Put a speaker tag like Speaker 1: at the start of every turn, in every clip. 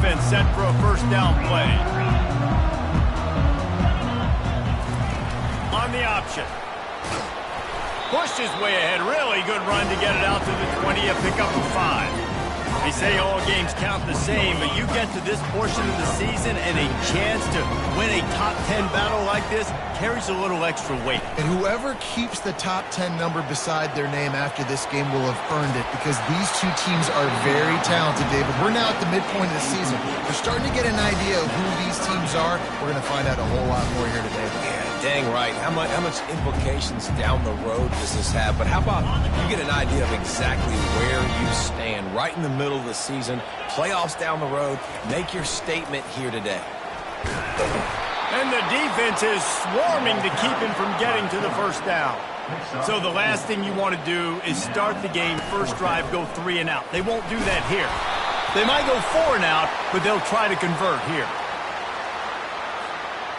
Speaker 1: defense set for a first down play. On the option. Pushed his way ahead. Really good run to get it out to the 20, a pickup of 5. They say all games count the same, but you get to this portion of the season and a chance to win a top 10 battle like this carries a little extra weight.
Speaker 2: And whoever keeps the top 10 number beside their name after this game will have earned it, because these two teams are very talented, David. We're now at the midpoint of the season. We're starting to get an idea of who these teams are. We're going to find out a whole lot more here today.
Speaker 3: Yeah, dang right. How much implications down the road does this have? But how about you get an idea of exactly where you stand right in the middle of the season, playoffs down the road, make your statement here today.
Speaker 1: And the defense is swarming to keep him from getting to the first down. So the last thing you want to do is start the game, first drive, go 3 and out. They won't do that here. They might go 4 and out, but they'll try to convert here.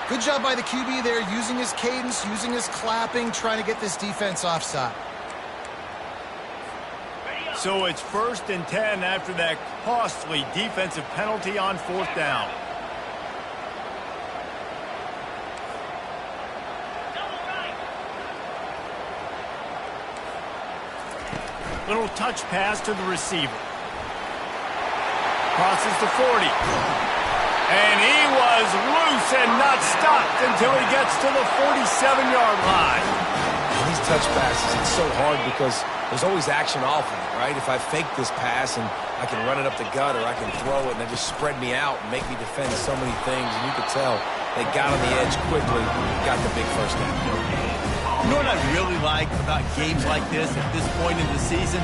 Speaker 2: Good job by the QB there, using his cadence, using his clapping, trying to get this defense offside.
Speaker 1: So it's 1st and 10 after that costly defensive penalty on 4th down. Little touch pass to the receiver. Crosses the 40. And he was loose and not stopped until he gets to the 47-yard line.
Speaker 3: And these touch passes, it's so hard because there's always action off of it, right? If I fake this pass and I can run it up the gut, or I can throw it and they just spread me out and make me defend so many things, and you could tell they got on the edge quickly, got the big first down.
Speaker 1: You know what I really like about games like this at this point in the season?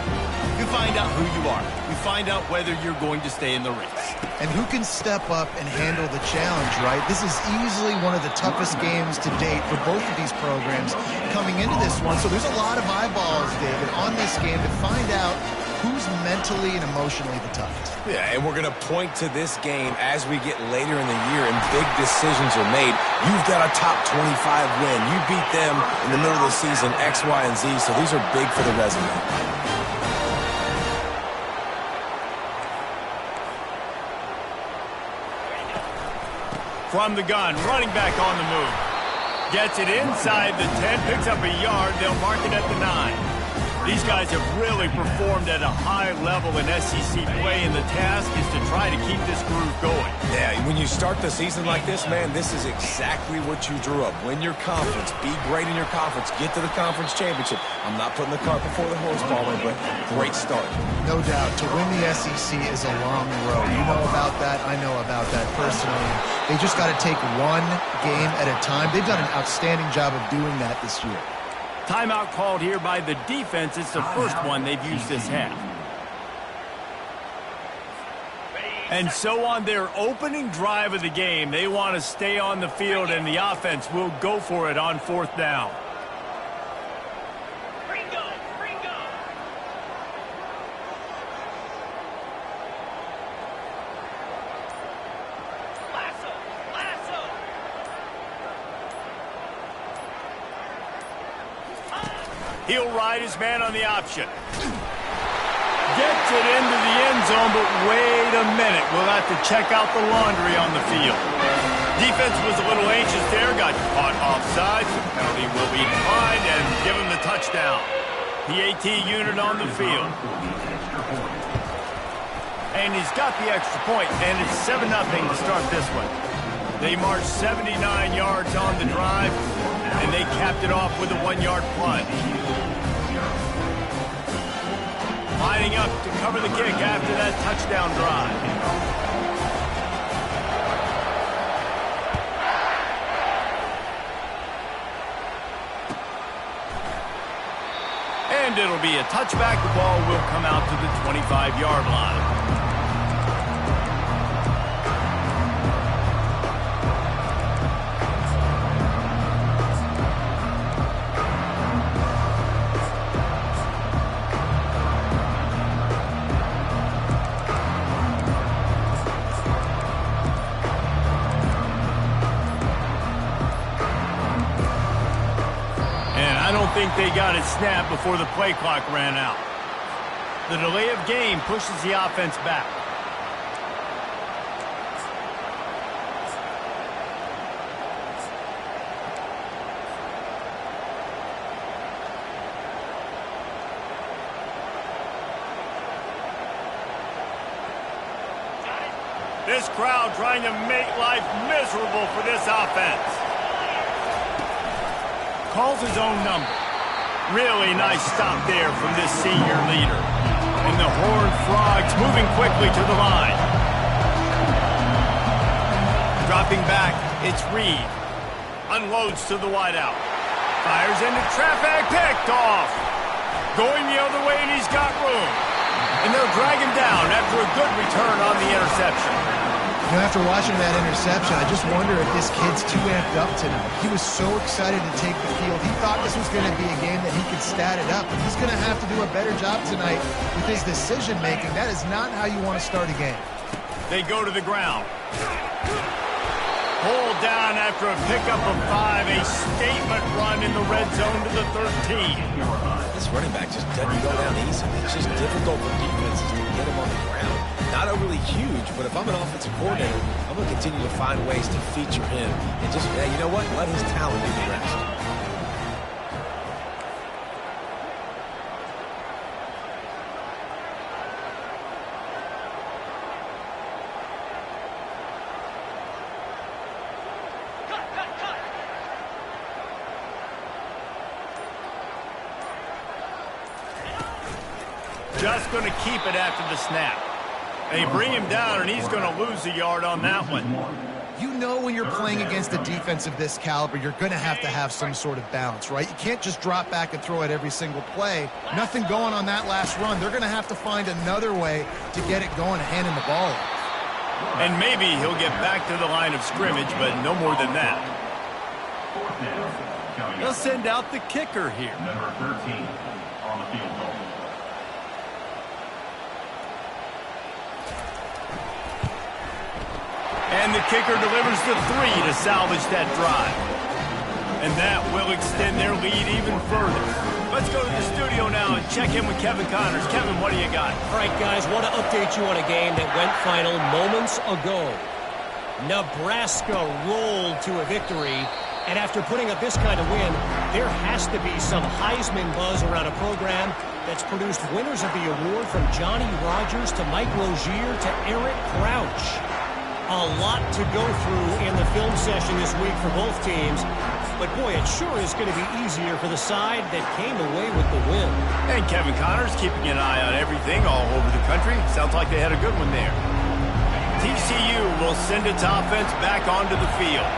Speaker 1: You find out who you are. You find out whether you're going to stay in the race.
Speaker 2: And who can step up and handle the challenge, right? This is easily one of the toughest games to date for both of these programs coming into this one. So there's a lot of eyeballs, David, on this game to find out who's mentally and emotionally the toughest.
Speaker 3: Yeah, and we're going to point to this game as we get later in the year and big decisions are made. You've got a top 25 win. You beat them in the middle of the season, X, Y, and Z, so these are big for the resume.
Speaker 1: From the gun, running back on the move. Gets it inside the 10, picks up a yard. They'll mark it at the 9. These guys have really performed at a high level in SEC play, and the task is to try to keep this groove going.
Speaker 3: Yeah, when you start the season like this, man, this is exactly what you drew up. Win your conference, be great in your conference, get to the conference championship. I'm not putting the cart before the horse, Palmer, but great start.
Speaker 2: No doubt, to win the SEC is a long road. You know about that, I know about that personally. They just got to take one game at a time. They've done an outstanding job of doing that this year.
Speaker 1: Timeout called here by the defense. It's the first one they've used this half. And so on their opening drive of the game, they want to stay on the field, and the offense will go for it on 4th down. He'll ride his man on the option. Gets it into the end zone, but wait a minute. We'll have to check out the laundry on the field. Defense was a little anxious there, got caught offside. The penalty will be declined and give him the touchdown. The AT unit on the field. And he's got the extra point, and it's 7-0 to start this one. They marched 79 yards on the drive, and they capped it off with a 1-yard plunge. Lining up to cover the kick after that touchdown drive. And it'll be a touchback. The ball will come out to the 25-yard line. I think they got it snapped before the play clock ran out. The delay of game pushes the offense back. This crowd trying to make life miserable for this offense. Calls his own number. Really nice stop there from this senior leader. And the Horned Frogs moving quickly to the line. Dropping back, it's Reed. Unloads to the wideout. Fires into traffic, picked off. Going the other way, and he's got room. And they'll drag him down after a good return on the interception.
Speaker 2: You know, after watching that interception, I just wonder if this kid's too amped up tonight. He was so excited to take the field. He thought this was going to be a game that he could stat it up. But he's going to have to do a better job tonight with his decision-making. That is not how you want to start a game.
Speaker 1: They go to the ground. Hold down after a pickup of 5. A statement run in the red zone to the 13.
Speaker 3: This running back just doesn't go down easily. It's just difficult for defenses to get him on the ground. Not overly huge, but if I'm an offensive coordinator, I'm going to continue to find ways to feature him. And just, you know what? Let his talent do the rest.
Speaker 1: Just going to keep it after the snap. They bring him down, and he's going to lose a yard on that one.
Speaker 2: You know when you're playing against a defense of this caliber, you're going to have some sort of balance, right? You can't just drop back and throw it every single play. Nothing going on that last run. They're going to have to find another way to get it going and handing the ball off.
Speaker 1: And maybe he'll get back to the line of scrimmage, but no more than that. They'll send out the kicker here.
Speaker 4: Number 13 on the field goal.
Speaker 1: And the kicker delivers the 3 to salvage that drive. And that will extend their lead even further. Let's go to the studio now and check in with Kevin Connors. Kevin, what do you got?
Speaker 5: All right, guys, want to update you on a game that went final moments ago. Nebraska rolled to a victory, and after putting up this kind of win, there has to be some Heisman buzz around a program that's produced winners of the award from Johnny Rodgers to Mike Rozier to Eric Crouch. A lot to go through in the film session this week for both teams. But, boy, it sure is going to be easier for the side that came away with the win.
Speaker 1: And Kevin Connors keeping an eye on everything all over the country. Sounds like they had a good one there. TCU will send its offense back onto the field.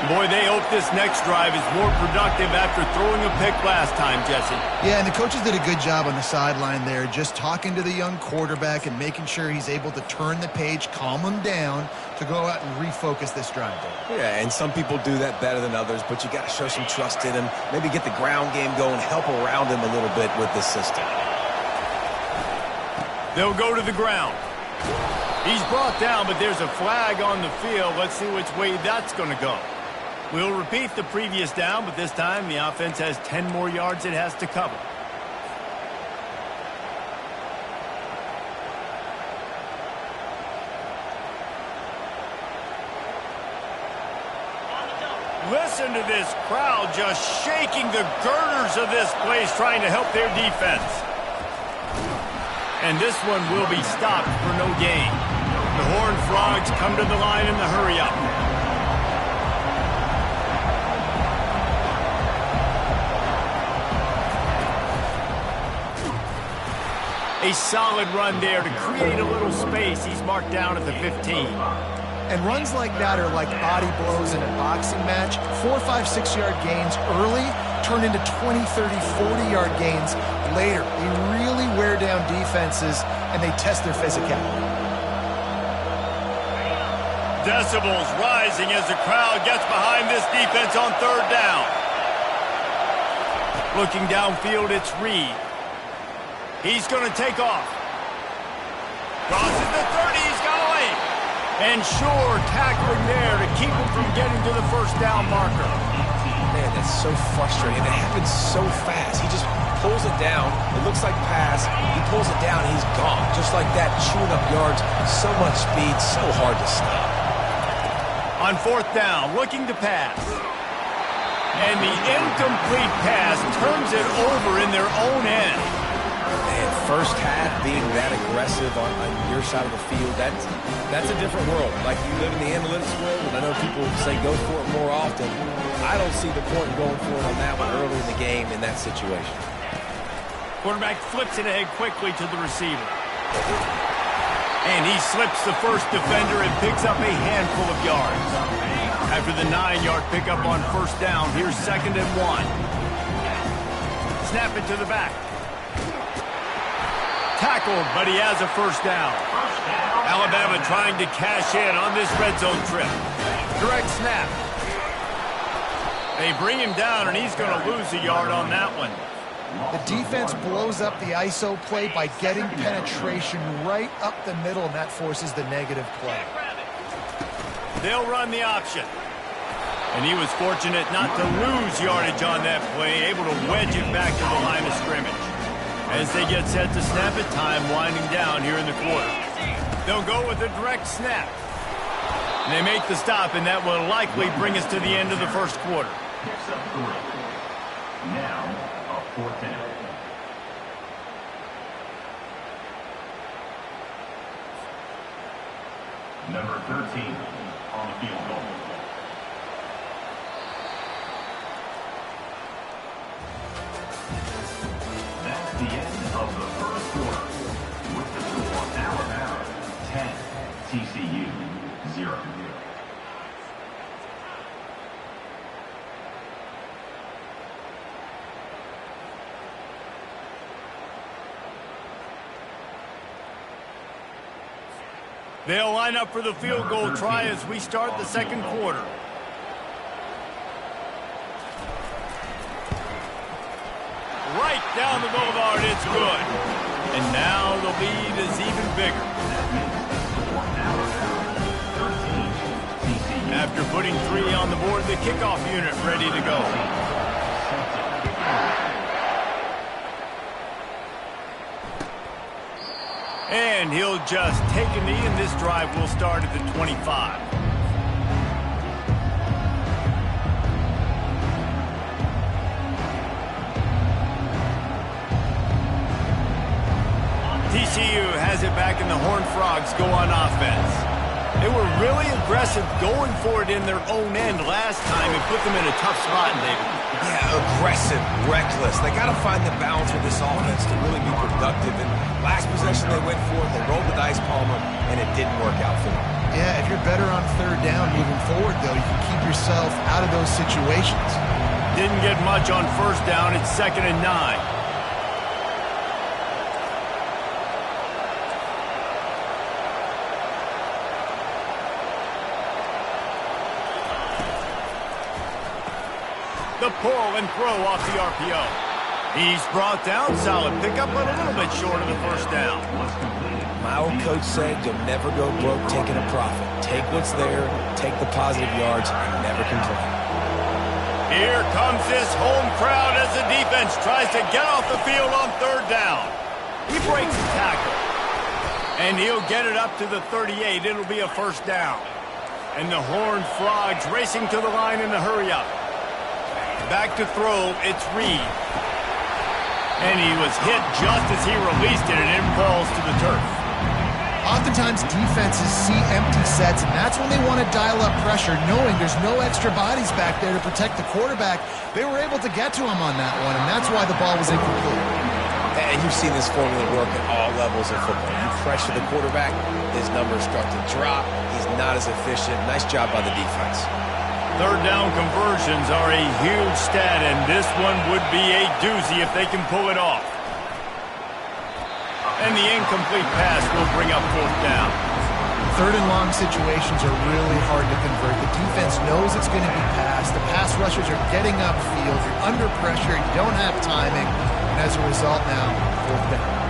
Speaker 1: Boy, they hope this next drive is more productive after throwing a pick last time, Jesse.
Speaker 2: Yeah, and the coaches did a good job on the sideline there, just talking to the young quarterback and making sure he's able to turn the page, calm him down to go out and refocus this drive.
Speaker 3: Yeah, and some people do that better than others, but you got to show some trust in him, maybe get the ground game going, help around him a little bit with this system.
Speaker 1: They'll go to the ground. He's brought down, but there's a flag on the field. Let's see which way that's going to go. We'll repeat the previous down, but this time the offense has 10 more yards it has to cover. Listen to this crowd just shaking the girders of this place, trying to help their defense. And this one will be stopped for no gain. The Horned Frogs come to the line in the hurry-up. A solid run there to create a little space. He's marked down at the 15.
Speaker 2: And runs like that are like body blows in a boxing match. 4, 5, 6-yard gains early turn into 20, 30, 40-yard gains later. They really wear down defenses, and they test their physicality.
Speaker 1: Decibels rising as the crowd gets behind this defense on third down. Looking downfield, it's Reed. He's going to take off. Crosses the 30, he's got away. And sure, tackling there to keep him from getting to the first down marker.
Speaker 3: Man, that's so frustrating. It happens so fast. He just pulls it down. It looks like pass. He pulls it down, and he's gone. Just like that, chewing up yards. So much speed, so hard to stop.
Speaker 1: On fourth down, looking to pass. And the incomplete pass turns it over in their own end.
Speaker 3: And first half being that aggressive on your side of the field, that's a different world. Like, you live in the analytics world, and I know people say go for it more often. I don't see the point in going for it on that one early in the game in that situation.
Speaker 1: Quarterback flips it ahead quickly to the receiver. And he slips the first defender and picks up a handful of yards. After the 9-yard pickup on first down, here's 2nd and 1. Snap it to the back. Tackled, but he has a first down. Alabama trying to cash in on this red zone trip. Direct snap. They bring him down, and he's going to lose a yard on that one.
Speaker 2: The defense blows up the ISO play by getting penetration right up the middle, and that forces the negative play.
Speaker 1: They'll run the option. And he was fortunate not to lose yardage on that play, able to wedge it back to the line of scrimmage. As they get set to snap it, time winding down here in the quarter. They'll go with a direct snap. And they make the stop, and that will likely bring us to the end of the first quarter.
Speaker 4: Picks up 3. Now, a 4th down. Number 13 on the field goal. That's the end of the first quarter. With the score, Alabama 10, TCU 0.
Speaker 1: They'll line up for the field goal try as we start the second quarter. Right down the boulevard, it's good. And now the lead is even bigger. After putting 3 on the board, the kickoff unit ready to go. And he'll just take a knee, and this drive will start at the 25. TCU has it back, and the Horned Frogs go on offense. They were really aggressive going for it in their own end last time and put them in a tough spot, David.
Speaker 3: Yeah, aggressive, reckless. They got to find the balance with this offense to really be productive. And last possession they went for it, they rolled the dice, Palmer, and it didn't work out for them.
Speaker 2: Yeah, if you're better on 3rd down moving forward, though, you can keep yourself out of those situations.
Speaker 1: Didn't get much on first down. It's 2nd and 9. The pull and throw off the RPO. He's brought down. Solid pickup, but a little bit short of the first down.
Speaker 3: My old coach said you'll never go broke taking a profit. Take what's there, take the positive yards, and never complain.
Speaker 1: Here comes this home crowd as the defense tries to get off the field on 3rd down. He breaks the tackle. And he'll get it up to the 38. It'll be a first down. And the Horned Frogs racing to the line in the hurry-up. Back to throw, it's Reed. And he was hit just as he released it, and it falls to the turf.
Speaker 2: Oftentimes, defenses see empty sets, and that's when they want to dial up pressure, knowing there's no extra bodies back there to protect the quarterback. They were able to get to him on that one, and that's why the ball was incomplete.
Speaker 3: And you've seen this formula work at all levels of football. You pressure the quarterback, his numbers start to drop. He's not as efficient. Nice job by the defense.
Speaker 1: 3rd down conversions are a huge stat, and this one would be a doozy if they can pull it off. And the incomplete pass will bring up 4th down.
Speaker 2: 3rd and long situations are really hard to convert. The defense knows it's going to be passed. The pass rushers are getting upfield. You're under pressure. You don't have timing. And as a result now, 4th down.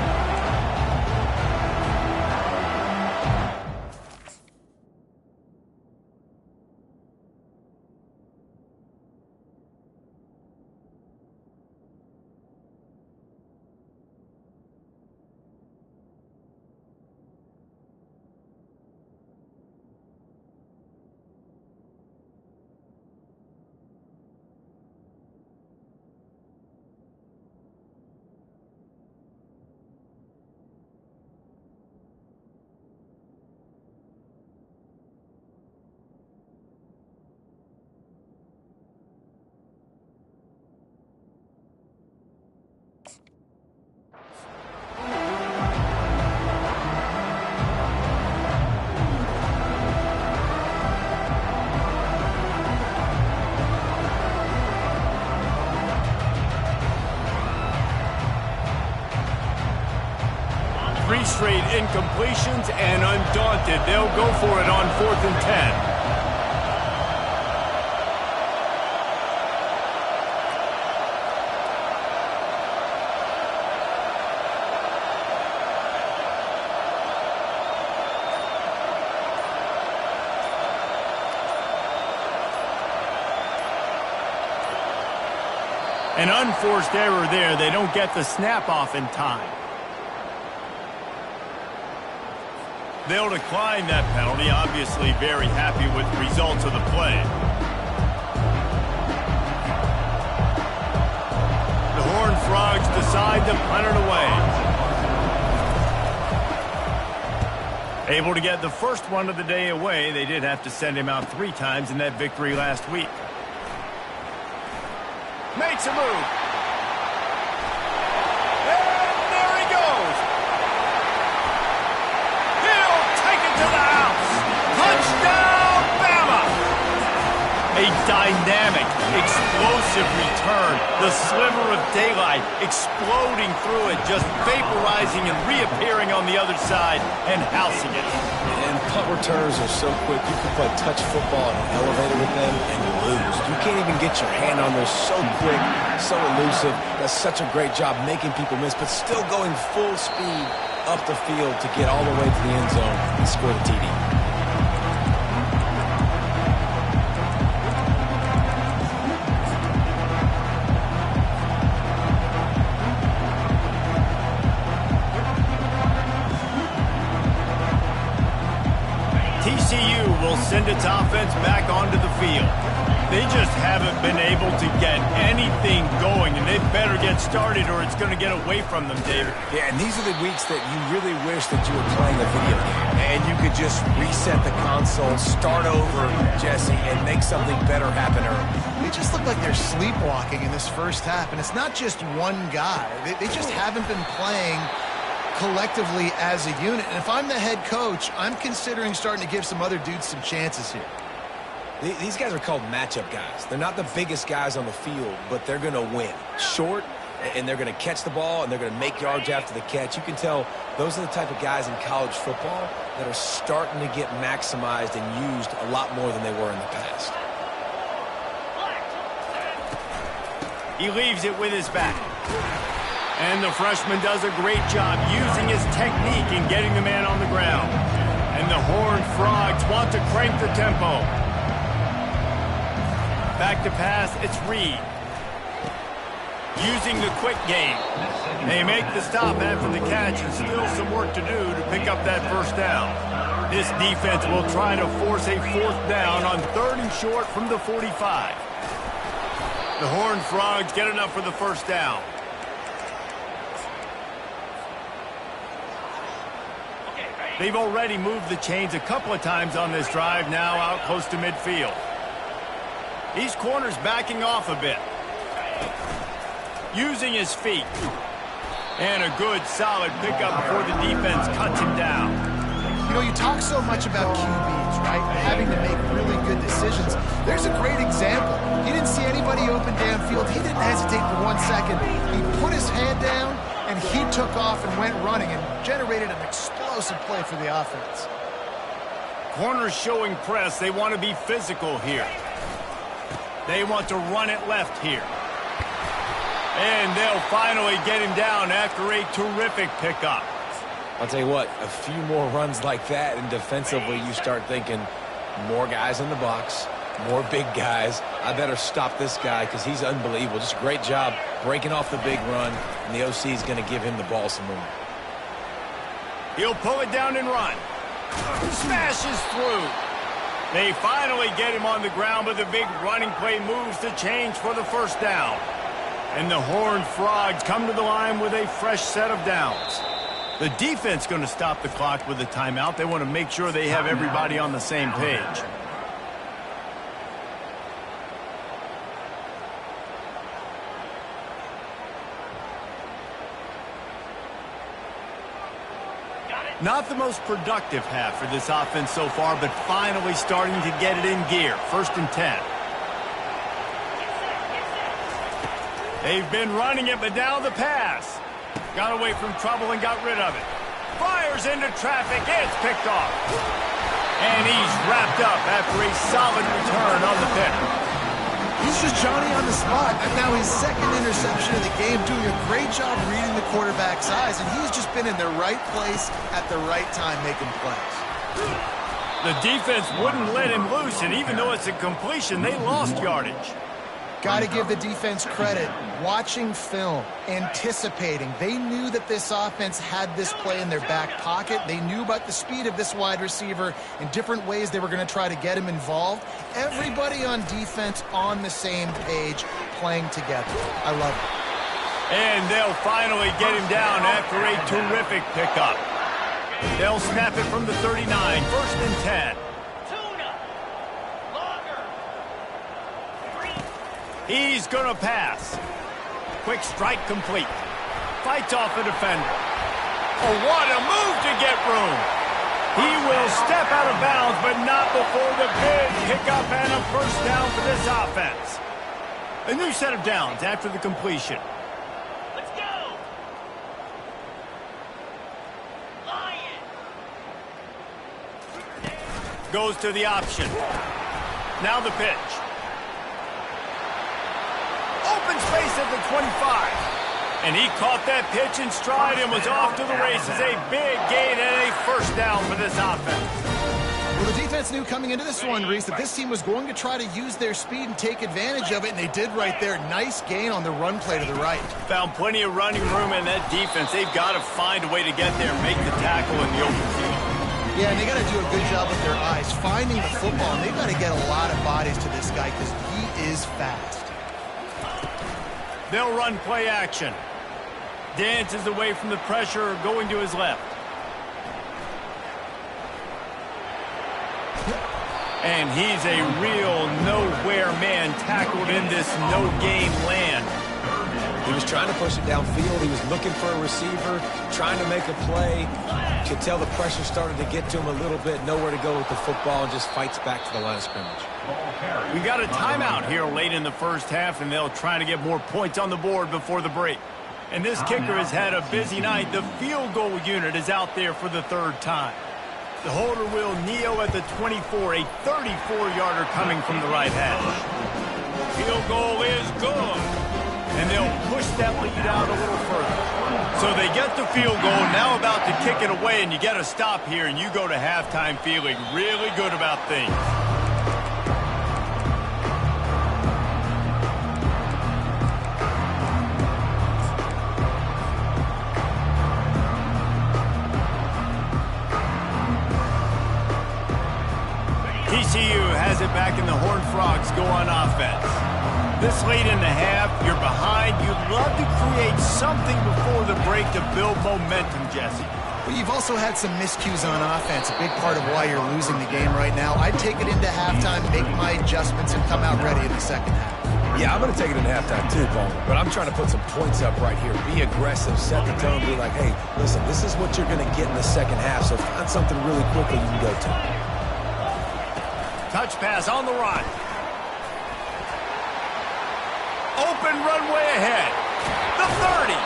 Speaker 1: straight incompletions, and undaunted, they'll go for it on 4th and 10. An unforced error there. They don't get the snap off in time. They'll decline that penalty, obviously very happy with the results of the play. The Horned Frogs decide to punt it away. Able to get the first one of the day away. They did have to send him out 3 times in that victory last week. Makes a move. And there he goes. He'll take it to the house. Touchdown, Bama. A dynamic, explosive return. The sliver of daylight exploding through it, just vaporizing and reappearing on the other side and housing it.
Speaker 3: And punt returns are so quick. You can play touch football in an elevator with them and lose. You can't even get your hand on those. So quick, so elusive. Does such a great job making people miss, but still going full speed up the field to get all the way to the end zone and score the TD.
Speaker 1: TCU will send its offense back onto the field. They just haven't been able to get anything going, and they better get started or it's going to get away from them, David.
Speaker 3: Yeah, and these are the weeks that you really wish that you were playing a video game, and you could just reset the console, start over, Jesse, and make something better happen early.
Speaker 2: They just look like they're sleepwalking in this first half, and it's not just one guy. They just haven't been playing collectively as a unit. And if I'm the head coach, I'm considering starting to give some other dudes some chances here.
Speaker 3: These guys are called matchup guys. They're not the biggest guys on the field, but they're going to win. Short, and they're going to catch the ball, and they're going to make yards after the catch. You can tell those are the type of guys in college football that are starting to get maximized and used a lot more than they were in the past.
Speaker 1: He leaves it with his back. And the freshman does a great job using his technique and getting the man on the ground. And the Horned Frogs want to crank the tempo. Back to pass, it's Reed. Using the quick game. They make the stop after the catch, and still some work to do to pick up that first down. This defense will try to force a 4th down on 3rd and short from the 45. The Horned Frogs get enough for the first down. They've already moved the chains a couple of times on this drive, now out close to midfield. These corners backing off a bit. Using his feet. And a good, solid pickup before the defense cuts him down.
Speaker 2: You know, you talk so much about QBs, right? Having to make really good decisions. There's a great example. He didn't see anybody open downfield. He didn't hesitate for 1 second. He put his hand down, and he took off and went running and generated an explosive play for the offense.
Speaker 1: Corners showing press. They want to be physical here. They want to run it left here. And they'll finally get him down after a terrific pickup.
Speaker 3: I'll tell you what, a few more runs like that, and defensively you start thinking more guys in the box, more big guys. I better stop this guy because he's unbelievable. Just a great job breaking off the big run, and the OC is going to give him the ball some more.
Speaker 1: He'll pull it down and run. Smashes through. They finally get him on the ground, but the big running play moves the chains for the first down. And the Horned Frogs come to the line with a fresh set of downs. The defense going to stop the clock with a timeout. They want to make sure they have everybody on the same page. Not the most productive half for this offense so far, but finally starting to get it in gear. 1st and 10. They've been running it, but now the pass. Got away from trouble and got rid of it. Fires into traffic. It's picked off. And he's wrapped up after a solid return on the pick.
Speaker 2: He's just Johnny on the spot. And now his second interception of the game, doing a great job reading the quarterback's eyes. And he's just been in the right place at the right time making plays.
Speaker 1: The defense wouldn't let him loose, and even though it's a completion, they lost yardage.
Speaker 2: Got to give the defense credit. Watching film, anticipating. They knew that this offense had this play in their back pocket. They knew about the speed of this wide receiver and different ways they were going to try to get him involved. Everybody on defense on the same page, playing together. I love it.
Speaker 1: And they'll finally get him down after a terrific pickup. They'll snap it from the 39, 1st and 10. He's going to pass. Quick strike complete. Fights off a defender. Oh, what a move to get room. He will step out of bounds, but not before the big pickup and a first down for this offense. A new set of downs after the completion.
Speaker 6: Let's go. Lion.
Speaker 1: Goes to the option. Now the pitch. Open space at the 25. And he caught that pitch in stride and was off to the races. A big gain and a first down for this offense.
Speaker 2: Well, the defense knew coming into this one, Reese, that this team was going to try to use their speed and take advantage of it, and they did right there. Nice gain on the run play to the right.
Speaker 1: Found plenty of running room in that defense. They've got to find a way to get there and make the tackle in the open field.
Speaker 2: Yeah, and they got to do a good job with their eyes, finding the football, and they've got to get a lot of bodies to this guy because he is fast.
Speaker 1: They'll run play action. Dances away from the pressure, going to his left. And he's a real nowhere man tackled in this no-game land.
Speaker 3: He was trying to push it downfield. He was looking for a receiver, trying to make a play. Could tell the pressure started to get to him a little bit. Nowhere to go with the football, and just fights back to the line of scrimmage.
Speaker 1: We got a timeout here late in the first half, and they'll try to get more points on the board before the break. And this kicker has had a busy night. The field goal unit is out there for the third time. The holder will kneel at the 24, a 34-yarder coming from the right hash. Field goal is good. And they'll push that lead out a little further. So they get the field goal, now about to kick it away, and you get a stop here, and you go to halftime feeling really good about things. TCU has it back, and the Horned Frogs go on offense. This late in the half, you're behind. You'd love to create something before the break to build momentum, Jesse.
Speaker 2: But you've also had some miscues on offense, a big part of why you're losing the game right now. I'd take it into halftime, make my adjustments, and come out ready in the second half.
Speaker 3: Yeah, I'm going to take it in halftime too, Paul. But I'm trying to put some points up right here. Be aggressive, set the tone, be like, hey, listen, this is what you're going to get in the second half, so find something really quickly you can go to.
Speaker 1: Touch pass on the run. Open runway ahead. The 30.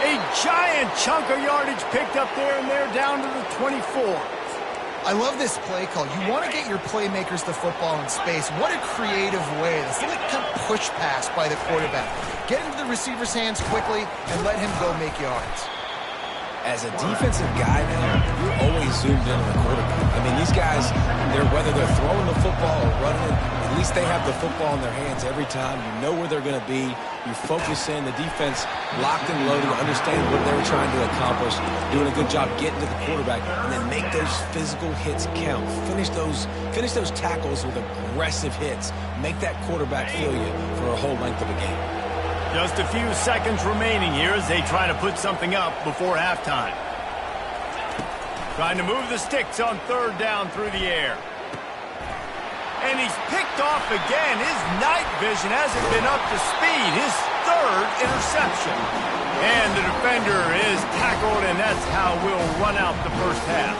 Speaker 1: A giant chunk of yardage picked up there, and they're down to the 24.
Speaker 2: I love this play call. You want to get your playmakers the football in space. What a creative way. This little kind of push pass by the quarterback. Get into the receiver's hands quickly and let him go make yards.
Speaker 3: As a defensive guy now, you're always zoomed in on the quarterback. I mean, these guys, whether they're throwing the football or running it, at least they have the football in their hands every time. You know where they're going to be. You focus in. The defense locked and loaded, understanding what they were trying to accomplish, doing a good job getting to the quarterback, and then make those physical hits count. Finish those tackles with aggressive hits. Make that quarterback feel you for a whole length of a game.
Speaker 1: Just a few seconds remaining here as they try to put something up before halftime. Trying to move the sticks on third down through the air. And he's picked off again. His night vision hasn't been up to speed. His third interception. And the defender is tackled, and that's how we'll run out the first half.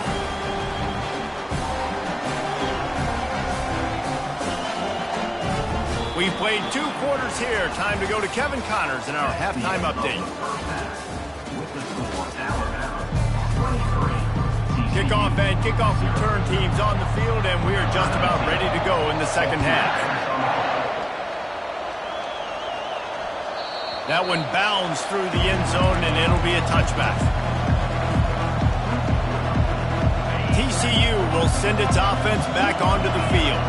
Speaker 1: We played 2 quarters here. Time to go to Kevin Connors in our halftime update.
Speaker 4: With the score, Alabama 23,
Speaker 1: Kickoff and kickoff return teams on the field, and we are just about ready to go in the second half. That one bounds through the end zone, and it'll be a touchback. TCU will send its offense back onto the field.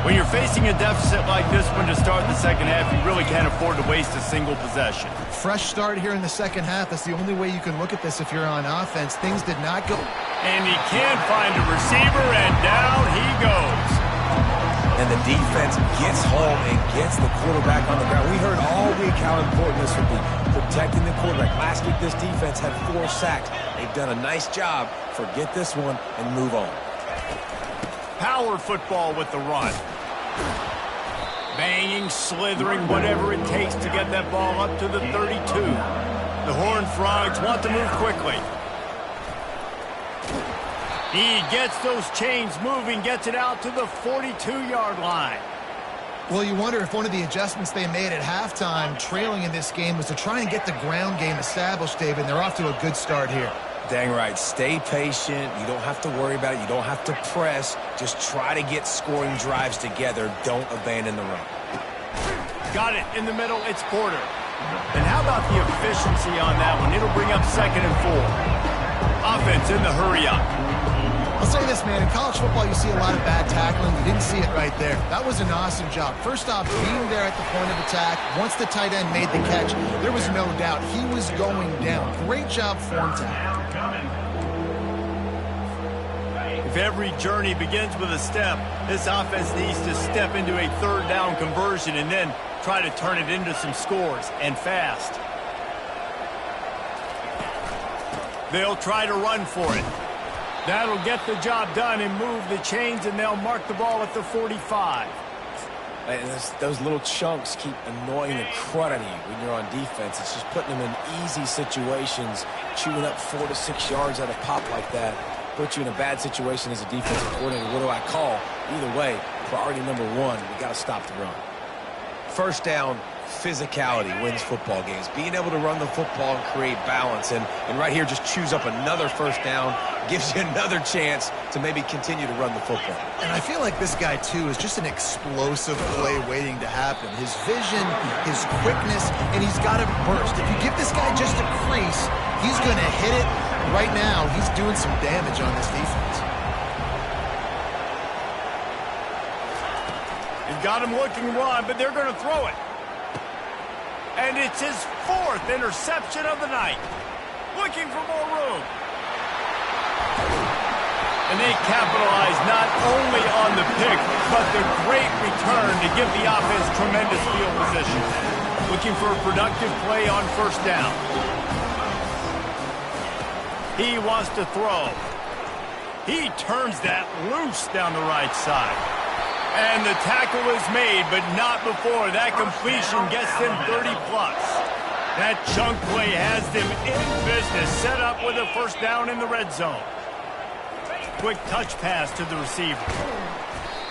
Speaker 1: When you're facing a deficit like this one to start the second half, you really can't afford to waste a single possession.
Speaker 2: Fresh start here in the second half. That's the only way you can look at this if you're on offense. Things did not go.
Speaker 1: And he can't find a receiver, and down he goes.
Speaker 3: And the defense gets home and gets the quarterback on the ground. We heard all week how important this would be, protecting the quarterback. Last week, this defense had 4 sacks. They've done a nice job. Forget this one and move on.
Speaker 1: Power football with the run. Banging, slithering, whatever it takes to get that ball up to the 32. The Horned Frogs want to move quickly. He gets those chains moving, gets it out to the 42-yard line.
Speaker 2: Well, you wonder if one of the adjustments they made at halftime, trailing in this game, was to try and get the ground game established, David. They're off to a good start here.
Speaker 3: Dang right. Stay patient. You don't have to worry about it. You don't have to press. Just try to get scoring drives together. Don't abandon the run.
Speaker 1: Got it in the middle. It's Porter. And how about the efficiency on that one? It'll bring up 2nd and 4. Offense in the hurry-up.
Speaker 2: I'll say this, man. In college football, you see a lot of bad tackling. You didn't see it right there. That was an awesome job. First off, being there at the point of attack, once the tight end made the catch, there was no doubt he was going down. Great job form tackle.
Speaker 1: If every journey begins with a step, this offense needs to step into a 3rd down conversion and then try to turn it into some scores, and fast. They'll try to run for it. That'll get the job done and move the chains, and they'll mark the ball at the 45.
Speaker 3: Those little chunks keep annoying the crud out of you when you're on defense. It's just putting them in easy situations, chewing up 4 to 6 yards at a pop like that. Put you in a bad situation as a defensive coordinator. What do I call? Either way, priority number 1, we got to stop the run. First down, physicality wins football games. Being able to run the football and create balance. And right here, just choose up another first down, gives you another chance to maybe continue to run the football.
Speaker 2: And I feel like this guy, too, is just an explosive play waiting to happen. His vision, his quickness, and he's got to burst. If you give this guy just a crease, he's going to hit it. Right now, he's doing some damage on this defense.
Speaker 1: He's got him looking run, but they're going to throw it. And it's his 4th interception of the night. Looking for more room. And they capitalize not only on the pick, but the great return to give the offense tremendous field position. Looking for a productive play on first down. He wants to throw. He turns that loose down the right side. And the tackle is made, but not before that completion gets them 30-plus. That chunk play has them in business, set up with a first down in the red zone. Quick touch pass to the receiver.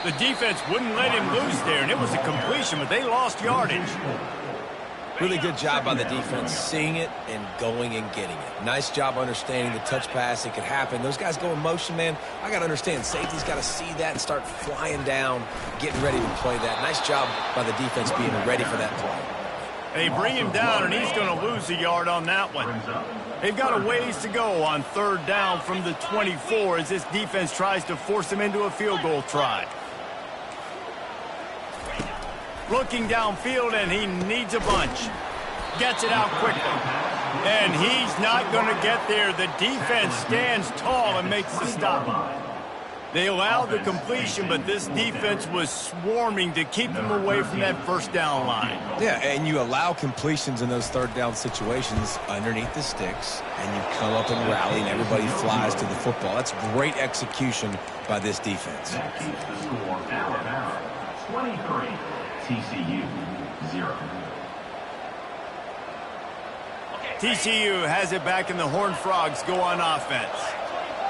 Speaker 1: The defense wouldn't let him loose there, and it was a completion, but they lost yardage.
Speaker 3: Really good job by the defense, seeing it and going and getting it. Nice job understanding the touch pass. It could happen. Those guys go in motion, man. I got to understand, safety's got to see that and start flying down, getting ready to play that. Nice job by the defense being ready for that play.
Speaker 1: They bring him down, and he's going to lose a yard on that one. They've got a ways to go on 3rd down from the 24 as this defense tries to force him into a field goal try. Looking downfield, and he needs a bunch. Gets it out quickly. And he's not going to get there. The defense stands tall and makes the stop. They allowed the completion, but this defense was swarming to keep them away from that first down line.
Speaker 3: Yeah, and you allow completions in those 3rd down situations underneath the sticks, and you come up and rally, and everybody flies to the football. That's great execution by this defense.
Speaker 4: That keeps the score Alabama 23, TCU 0.
Speaker 1: TCU has it back, and the Horned Frogs go on offense.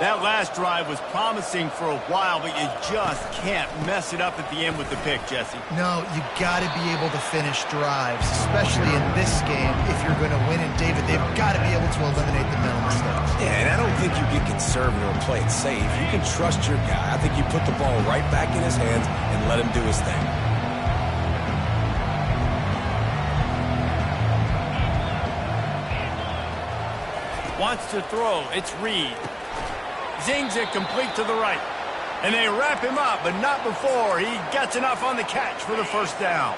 Speaker 1: That last drive was promising for a while, but you just can't mess it up at the end with the pick, Jesse.
Speaker 2: No, you got to be able to finish drives, especially in this game. If you're going to win, and David, they've got to be able to eliminate the mental mistakes.
Speaker 3: Yeah, and I don't think you get conservative or play it safe. You can trust your guy. I think you put the ball right back in his hands and let him do his thing.
Speaker 1: Wants to throw. It's Reed. Zings it complete to the right. And they wrap him up, but not before he gets enough on the catch for the first down.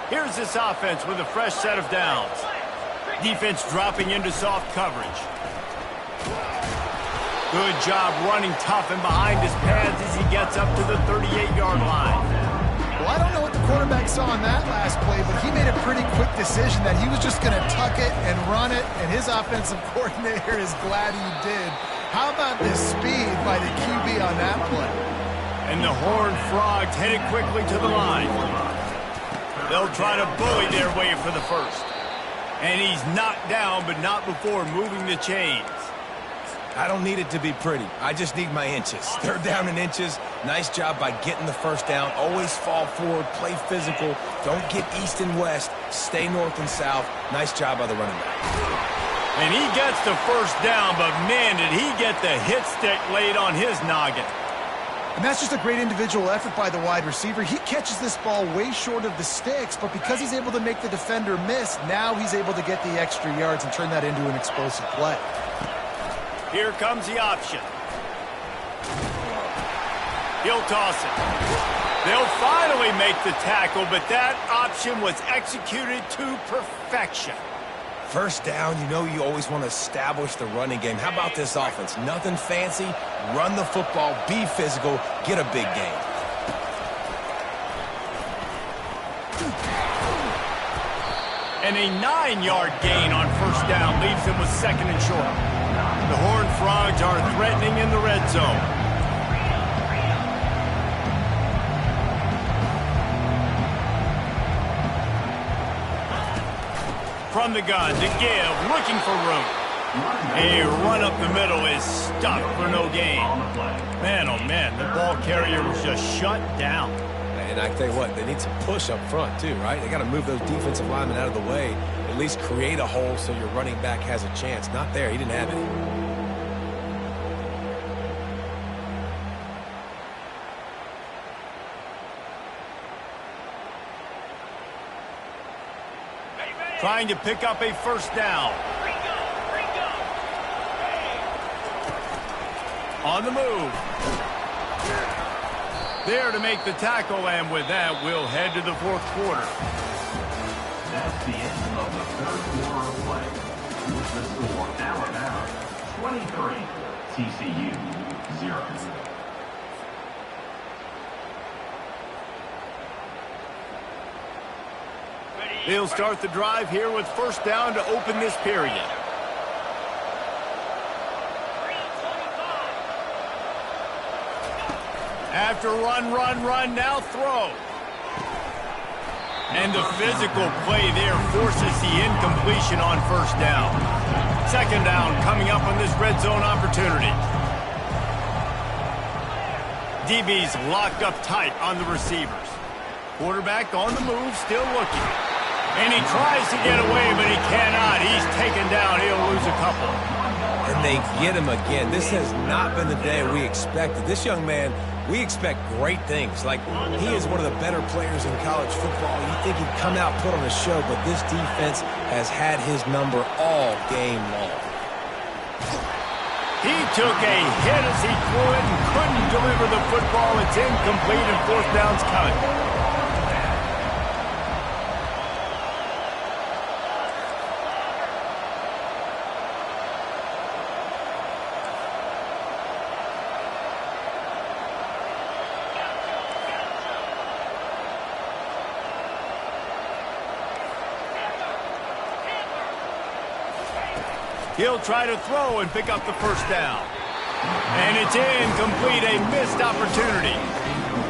Speaker 1: Here's this offense with a fresh set of downs. Defense dropping into soft coverage. Good job running tough and behind his pads as he gets up to the 38-yard line.
Speaker 2: Well, I don't know what the quarterback saw in that last play, but he made a pretty quick decision that he was just going to tuck it and run it, and his offensive coordinator is glad he did. How about the speed by the QB on that play?
Speaker 1: And the Horned Frogs headed quickly to the line. They'll try to bully their way for the first. And he's knocked down, but not before moving the chains.
Speaker 3: I don't need it to be pretty. I just need my inches. Third down in inches. Nice job by getting the first down. Always fall forward, play physical. Don't get east and west. Stay north and south. Nice job by the running back.
Speaker 1: And he gets the first down, but man, did he get the hit stick laid on his noggin.
Speaker 2: And that's just a great individual effort by the wide receiver. He catches this ball way short of the sticks, but because he's able to make the defender miss, now he's able to get the extra yards and turn that into an explosive play.
Speaker 1: Here comes the option. He'll toss it. They'll finally make the tackle, but that option was executed to perfection.
Speaker 3: First down, you know you always want to establish the running game. How about this offense? Nothing fancy. Run the football, be physical, get a big gain.
Speaker 1: And a 9-yard gain on first down leaves him with second and short. The Horned Frogs are threatening in the red zone. From the gun to give, looking for room. A run up the middle is stuck for no gain. Man, oh man, the ball carrier was just shut down.
Speaker 3: And I tell you what, they need some push up front too, right? They got to move those defensive linemen out of the way. At least create a hole so your running back has a chance. Not there, he didn't have it.
Speaker 1: Trying to pick up a first down. On the move. There to make the tackle, and with that, we'll head to the fourth quarter.
Speaker 4: That's the end of the third quarter of play. With the score, Alabama 23, TCU 0.
Speaker 1: They'll start the drive here with first down to open this period. After run, now throw. And the physical play there forces the incompletion on first down. Second down coming up on this red zone opportunity. DB's locked up tight on the receivers. Quarterback on the move, still looking. And he tries to get away, but he cannot. He's taken down. He'll lose a couple.
Speaker 3: And they get him again. This has not been the day we expected. This young man, we expect great things. Like, he is one of the better players in college football. You think he'd come out, put on a show, but this defense has had his number all game long.
Speaker 1: He took a hit as he threw it and couldn't deliver the football. It's incomplete and fourth down's coming. He'll try to throw and pick up the first down. And it's incomplete, a missed opportunity.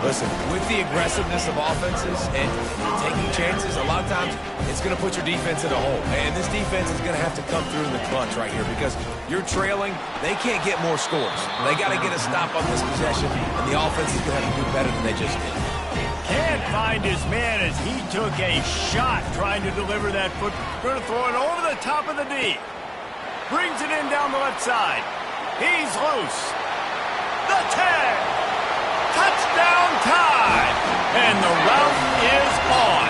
Speaker 3: Listen, with the aggressiveness of offenses and taking chances, a lot of times it's going to put your defense in a hole. And this defense is going to have to come through in the clutch right here because You're trailing. They can't get more scores. They got to get a stop on this possession, and the offense is going to have to do better than they just did.
Speaker 1: Can't find his man as he took a shot trying to deliver that foot. Going to throw it over the top of the D. Brings it in down the left side. He's loose. The 10. Touchdown time. And the route is on.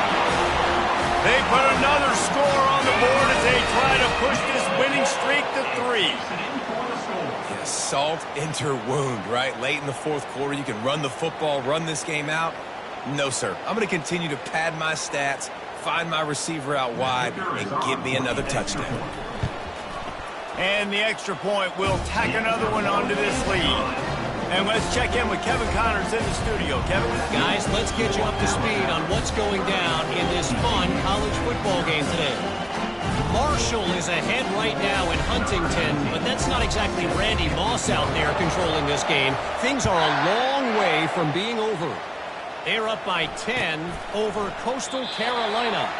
Speaker 1: They put another score on the board as they try to push this winning streak to 3.
Speaker 3: Yeah, salt into wound, right? Late in the fourth quarter, you can run the football, run this game out. No, sir. I'm going to continue to pad my stats, find my receiver out wide, and give me another touchdown.
Speaker 1: And the extra point will tack another one onto this lead. And let's check in with Kevin Connors in the studio. Kevin?
Speaker 5: Guys, let's get you up to speed on what's going down in this fun college football game today. Marshall is ahead right now in Huntington, but that's not exactly Randy Moss out there controlling this game. Things are a long way from being over. They're up by 10 over Coastal Carolina.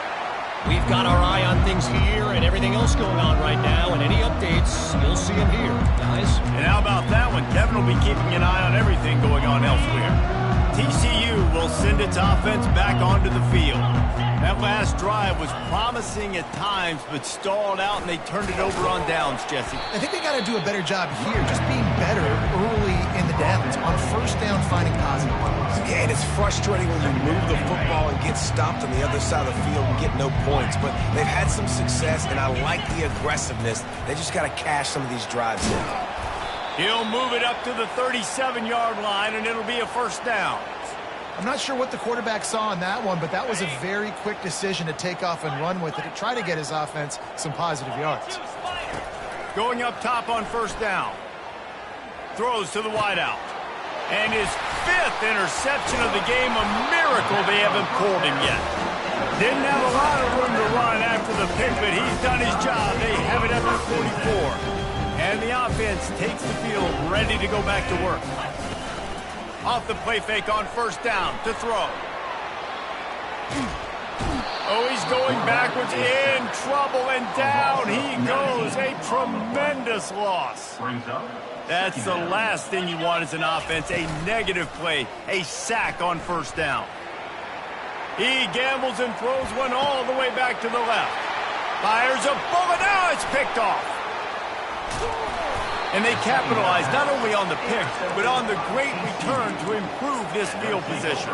Speaker 5: We've got our eye on things here and everything else going on right now, and any updates, you'll see them here, guys.
Speaker 1: And how about that one? Kevin will be keeping an eye on everything going on elsewhere. TCU will send its offense back onto the field. That last drive was promising at times, but stalled out, and they turned it over on downs, Jesse.
Speaker 2: I think they got to do a better job here, just being better early in the downs, on first down, finding positive plays.
Speaker 3: Yeah, and it's frustrating when you move the football and get stopped on the other side of the field and get no points, but they've had some success, and I like the aggressiveness. They just got to cash some of these drives in.
Speaker 1: He'll move it up to the 37-yard line, and it'll be a first down.
Speaker 2: I'm not sure what the quarterback saw on that one, but that was a very quick decision to take off and run with it to try to get his offense some positive yards.
Speaker 1: Going up top on first down. Throws to the wideout. And his 5th interception of the game, a miracle they haven't pulled him yet. Didn't have a lot of room to run after the pick, but he's done his job. They have it at the 44. And the offense takes the field, ready to go back to work. Off the play fake on first down to throw. Oh, he's going backwards, in trouble, and down he goes. A tremendous loss. That's the last thing you want as an offense, a negative play, a sack on first down. He gambles and throws one all the way back to the left. Fires a bullet, now it's picked off. And they capitalize not only on the pick, but on the great return to improve this field position.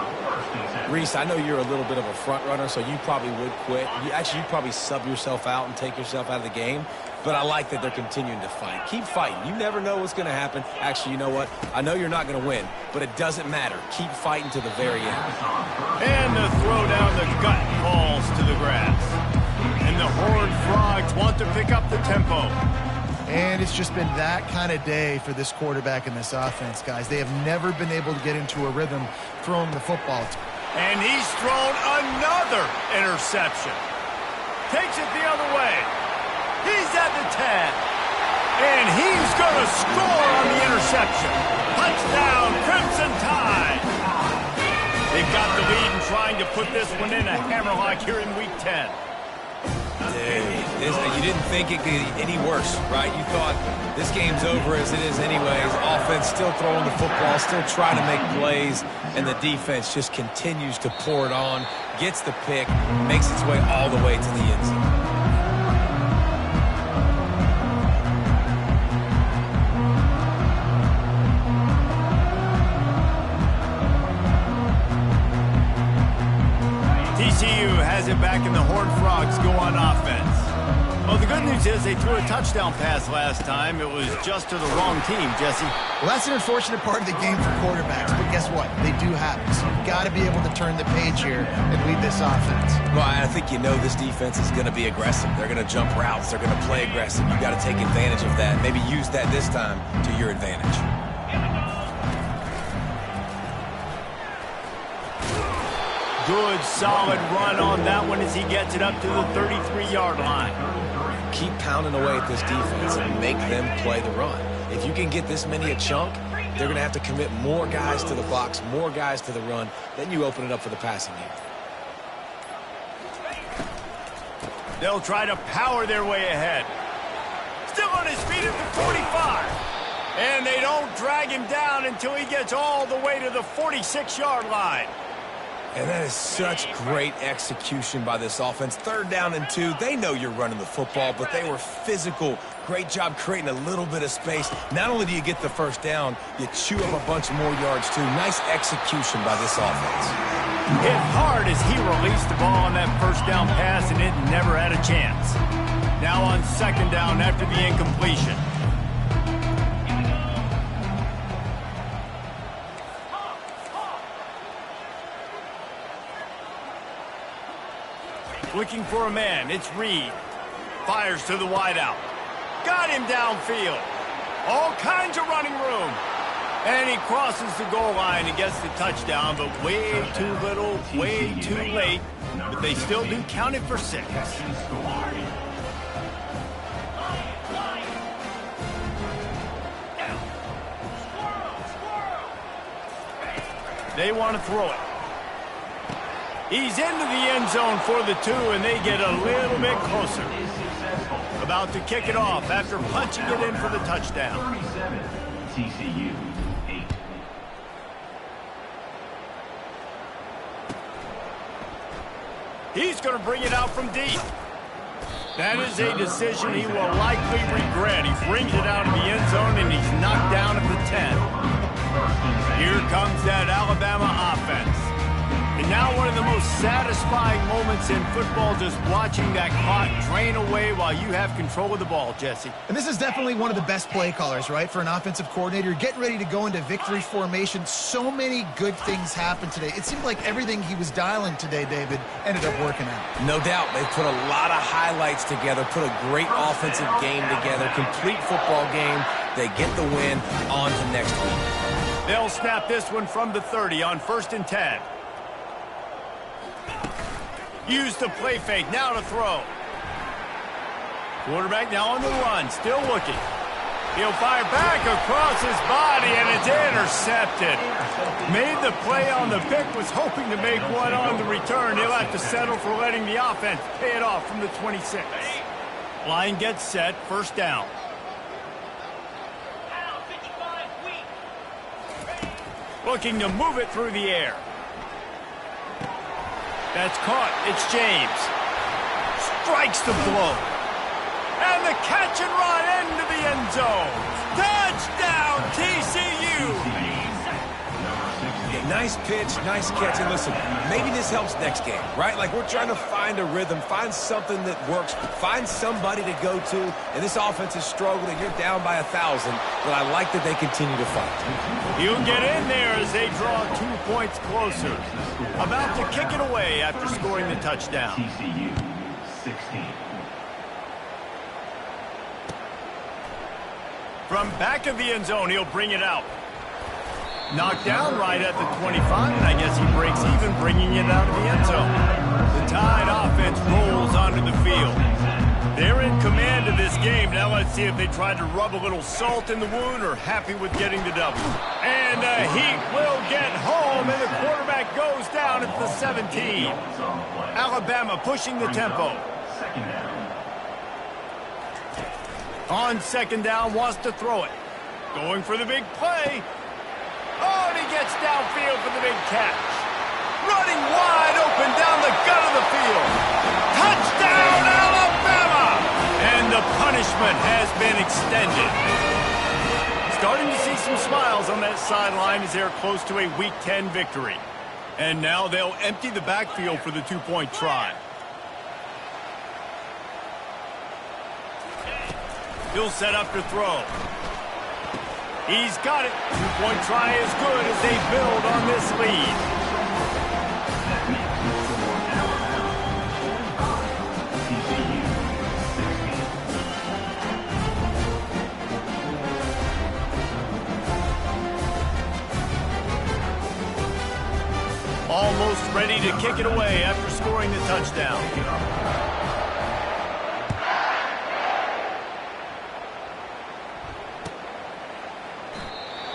Speaker 3: Reese, I know you're a little bit of a front runner, so you probably would quit. You'd probably sub yourself out and take yourself out of the game. But I like that they're continuing to fight. Keep fighting. You never know what's going to happen. Actually, you know what? I know you're not going to win, but it doesn't matter. Keep fighting to the very end.
Speaker 1: And the throw down the gut falls to the grass. And the Horned Frogs want to pick up the tempo.
Speaker 2: And it's just been that kind of day for this quarterback and this offense, guys. They have never been able to get into a rhythm throwing the football.
Speaker 1: And he's thrown another interception. Takes it the other way. He's at the 10. And he's going to score on the interception. Touchdown, Crimson Tide. They've got the lead and trying to put this one in a hammerlock here in Week 10.
Speaker 3: You didn't think it could get any worse, right? You thought this game's over as it is anyways. Offense still throwing the football, still trying to make plays, and the defense just continues to pour it on, gets the pick, makes its way all the way to the end zone.
Speaker 1: TCU has it back, and the Horned Frogs go on offense. Well, the good news is they threw a touchdown pass last time. It was just to the wrong team, Jesse.
Speaker 2: Well, that's an unfortunate part of the game for quarterbacks, but guess what? They do happen. So you've got to be able to turn the page here and lead this offense.
Speaker 3: Well, I think you know this defense is going to be aggressive. They're going to jump routes. They're going to play aggressive. You've got to take advantage of that. Maybe use that this time to your advantage.
Speaker 1: Good, solid run on that one as he gets it up to the 33-yard line.
Speaker 3: Keep pounding away at this defense and make them play the run. If you can get this many a chunk, they're going to have to commit more guys to the box, more guys to the run. Then you open it up for the passing game.
Speaker 1: They'll try to power their way ahead. Still on his feet at the 45. And they don't drag him down until he gets all the way to the 46-yard line.
Speaker 3: And that is such great execution by this offense. 3rd down and 2. They know you're running the football, but they were physical. Great job creating a little bit of space. Not only do you get the 1st down, you chew up a bunch more yards, too. Nice execution by this offense.
Speaker 1: Hit hard as he released the ball on that 1st down pass, and it never had a chance. Now on 2nd down after the incompletion. Looking for a man, it's Reed. Fires to the wideout. Got him downfield. All kinds of running room. And he crosses the goal line and gets the touchdown, but way too little, way too late. But they still do count it for 6. They want to throw it. He's into the end zone for the 2, and they get a little bit closer. About to kick it off after punching it in for the touchdown.
Speaker 4: 37, TCU 8.
Speaker 1: He's going to bring it out from deep. That is a decision he will likely regret. He brings it out of the end zone, and he's knocked down at the 10. Here comes that Alabama offense. And now one of the most satisfying moments in football, just watching that clock drain away while you have control of the ball, Jesse.
Speaker 2: And this is definitely one of the best play callers, right, for an offensive coordinator. Getting ready to go into victory formation. So many good things happened today. It seemed like everything he was dialing today, David, ended up working out.
Speaker 3: No doubt. They put a lot of highlights together, put a great offensive game together, complete football game. They get the win. On to next week.
Speaker 1: They'll snap this one from the 30 on 1st and 10. Use the play fake, now to throw. Quarterback now on the run, still looking. He'll fire back across his body, and it's intercepted. Made the play on the pick, was hoping to make one on the return. He'll have to settle for letting the offense pay it off from the 26. Line gets set, 1st down. Looking to move it through the air. That's caught. It's James. Strikes the blow. And the catch and run into the end zone. Touchdown, TCU.
Speaker 3: Yeah, nice pitch, nice catch. And listen, maybe this helps next game, right? Like we're trying to find a rhythm, find something that works, find somebody to go to. And this offense is struggling. You're down by 1,000, but I like that they continue to fight.
Speaker 1: You get in there as they draw 2 points closer. About to kick it away after scoring the touchdown.
Speaker 4: TCU 16.
Speaker 1: From back of the end zone, he'll bring it out. Knocked down right at the 25, and I guess he breaks even, bringing it out of the end zone. The Tide offense rolls onto the field. They're in command of this game. Now let's see if they try to rub a little salt in the wound or happy with getting the W. And the Heat will get home, and the quarterback goes down at the 17. Alabama pushing the tempo. On 2nd down, wants to throw it. Going for the big play. Oh, and he gets downfield for the big catch. Running wide open down the gut of the field. Touchdown, Alabama! And the punishment has been extended. Starting to see some smiles on that sideline as they're close to a Week 10 victory. And now they'll empty the backfield for the 2-point try. He'll set up to throw. He's got it. 2-point try is good as they build on this lead. Almost ready to kick it away after scoring the touchdown.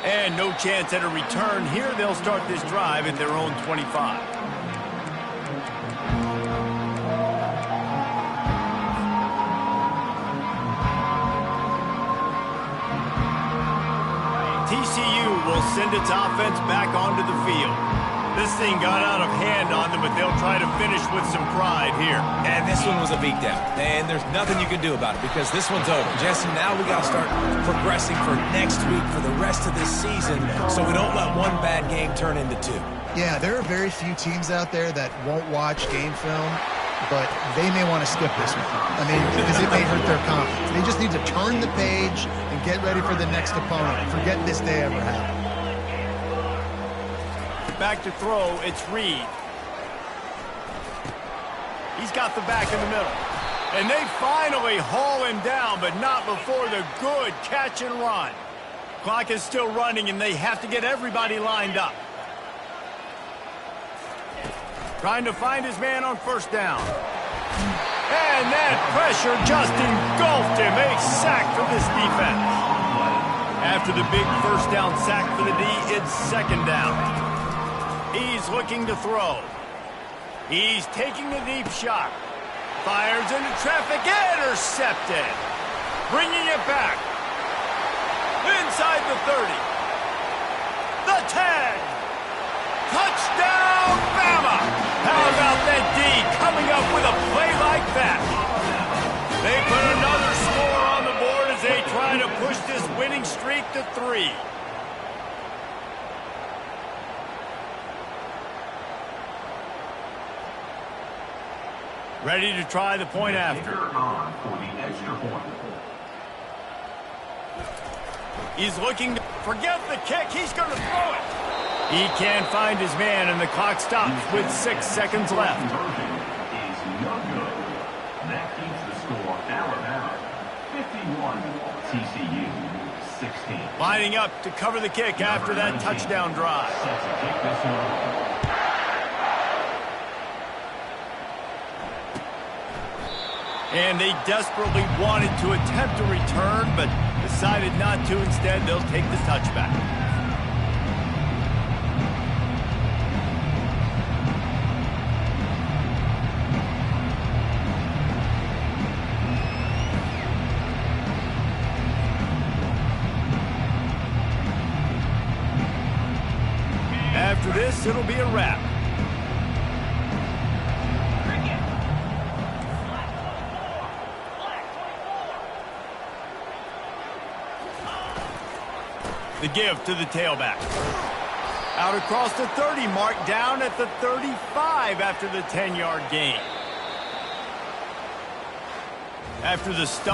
Speaker 1: And no chance at a return here. They'll start this drive at their own 25. TCU will send its offense back onto the field. This thing got out of hand on them, but they'll try to finish with some pride here.
Speaker 3: And this one was a beatdown. And there's nothing you can do about it because this one's over. Jesse, now we got to start progressing for next week for the rest of this season so we don't let one bad game turn into two.
Speaker 2: Yeah, there are very few teams out there that won't watch game film, but they may want to skip this one. I mean, because it may hurt their confidence. They just need to turn the page and get ready for the next opponent. Forget this day ever happened.
Speaker 1: Back to throw, it's Reed. He's got the back in the middle. And they finally haul him down, but not before the good catch and run. Clock is still running, and they have to get everybody lined up. Trying to find his man on first down. And that pressure just engulfed him. A sack for this defense. After the big first down sack for the D, it's second down. He's looking to throw. He's taking the deep shot. Fires into traffic. Intercepted. Bringing it back. Inside the 30. The 10. Touchdown, Bama! How about that D coming up with a play like that? They put another score on the board as they try to push this winning streak to 3. Ready to try the point after.
Speaker 4: On for the extra point.
Speaker 1: He's looking to forget the kick. He's going to throw it. He can't find his man, and the clock stops with 6 seconds left.
Speaker 4: Conversion is no good. That keeps the score Alabama 51, TCU 16.
Speaker 1: Lining up to cover the kick after that touchdown drive.
Speaker 4: Set to kick this one.
Speaker 1: And they desperately wanted to attempt a return, but decided not to. Instead, they'll take the touchback. After this, it'll be a wrap. The give to the tailback. Out across the 30 mark, down at the 35 after the 10-yard gain. After the stumble.